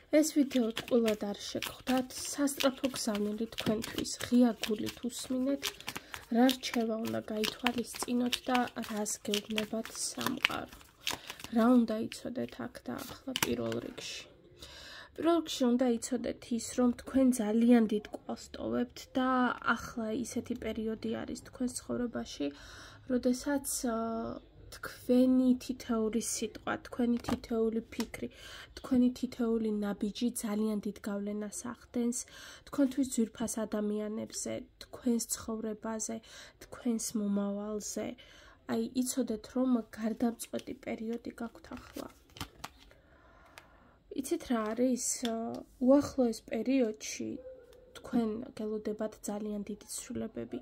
ეს ვიდეო ტყუილად არ შეგხვდათ, სასწრაფო გზავნილი თქვენთვის, ღია გულით უსმინეთ, რა რჩევა უნდა გაითვალისწინოთ და რას გეუბნებათ სამყარო. რა უნდა იცოდეთ აქ და ახლა პირველ რიგში. პირველ რიგში უნდა იცოდეთ ის, რომ თქვენ ძალიან დიდ კვალს ტოვებთ და ახლა ისეთი პერიოდი არის თქვენს ცხოვრებაში, როდესაც თქვენი თითოეული სიტყვა, თქვენი თითოეული ფიქრი, თქვენი თითოეული ნაბიჯი ძალიან დიდ გავლენას ახდენს თქვენთვის ძვირფას ადამიანებზე, თქვენს ცხოვრებაზე, თქვენს მომავალზე. Ai იცოდეთ, რომ გარდამწყვეტი პერიოდი გაქვთ ახლა. იცით რა არის? უახლოეს პერიოდში თქვენ გელოდებათ ძალიან დიდი ცვლილებები.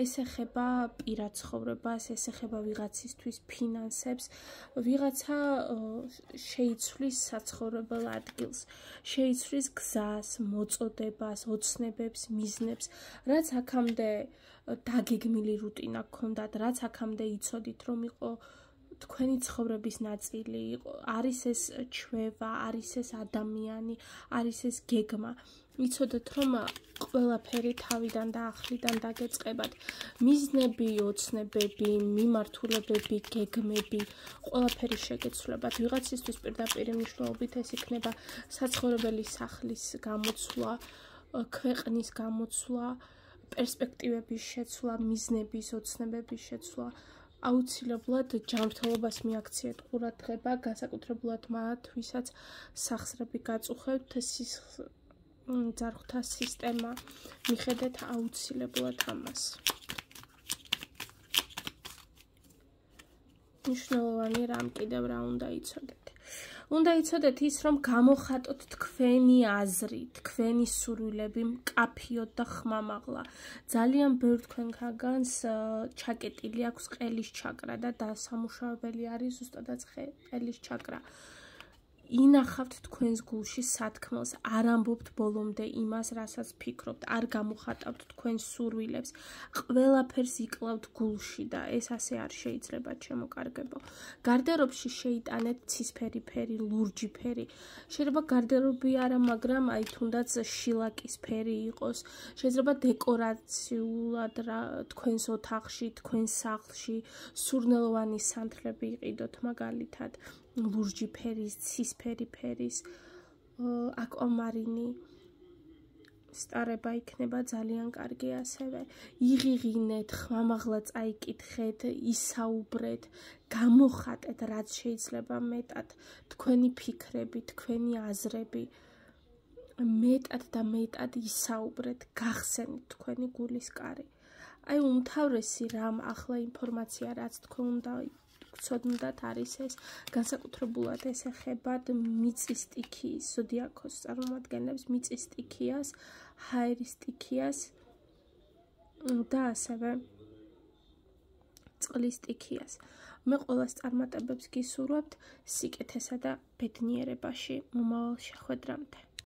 ეს ეხება პირად ცხოვრებას, ეს ეხება ვიღაცისთვის ფინანსებს, ვიღაცა შეიცვლის საცხოვრებელ ადგილს, შეიცვლის გზას, მოწოდებას, ოცნებებს, მიზნებს, რაც აქამდე დაგეგმილი რუტინა გქონდათ, რაც აქამდე იცოდით, რომ იყო თქვენი ცხოვრების ნაწილი, არის ეს ჩვევა, არის ეს ადამიანი, არის ეს გეგმა. იცოდეთ, რომ ყველაფერი თავიდან და ახლიდან დაგეწყებათ. მიზნები, ოცნებები, მიმართულებები, გეგმები, ყველაფერი შეგეცვლებათ. ვიღაცისთვის პირდაპირ მნიშვნელობით ეს იქნება საცხოვრებელი სახლის გამოცვლა, ქვეყნის გამოცვლა, პერსპექტივების შეცვლა, მიზნების, ოცნებების შეცვლა. აუცილებლად ჯანმრთელობას მიაქციეთ ყურადღება, განსაკუთრებულად მათ, ვისაც სახსრები გაწუხებთ, ძარღვთა სისტემა, მიხედეთ აუცილებლად ამას. მნიშვნელოვანი რამ კიდევ რა უნდა იცოდეთ. უნდა იცოდეთ ის, რომ გამოხატოთ თქვენი აზრი, თქვენი სურვილები მკაფიოდ და ხმამაღლა. ძალიან ბევრ თქვენგანს ჩაკეტილი აქვს ყელის ჩაკრა და დასამუშავებელი არის ზუსტადაც ყელის ჩაკრა. ინახავთ თქვენს გულში სათქმელს, არ ამბობთ ბოლომდე იმას, რასაც ფიქრობთ, არ გამოხატავთ თქვენს სურვილებს, ყველაფერს იკლავთ გულში და ეს ასე არ შეიძლება ჩემოკარგებო. გარდერობში შეიტანეთ ცისფერი ფერი, ლურჯი ფერი. შეიძლება გარდერობი არა, მაგრამ აი თუნდაც შილაკის ფერი იყოს. შეიძლება დეკორაციულად თქვენს ოთახში, თქვენს სახლში სურნელოვანი სანთლები იყიდოთ მაგალითად. ლურჯი ფერის, ცისფერი ფერის, აკვამარინი სტარება იქნება ძალიან კარგი ასევე. იღიღინეთ, ხმამაღლა წაიკითხეთ, ისაუბრეთ, გამოხატეთ რაც შეიძლება მეტად, თქვენი ფიქრები, თქვენი აზრები, მეტად და მეტად ისაუბრეთ, გახსენით თქვენი გულის კარი. აი უმთავრესი რამ ახლა ინფორმაცია რაც თქვენ უნდა გცოდნოდათ არის ეს, განსაკუთრებულად ეს ეხებათ მიწის სტიქიის ზოდიაქოს წარმომადგენლებს, მიწის სტიქიას, ჰაერის სტიქიას და ასევე წყლის სტიქიას. მე ყველას წარმატებებს გისურვებთ სიკეთესა და ბედნიერებაში მომავალ შეხვედრამდე.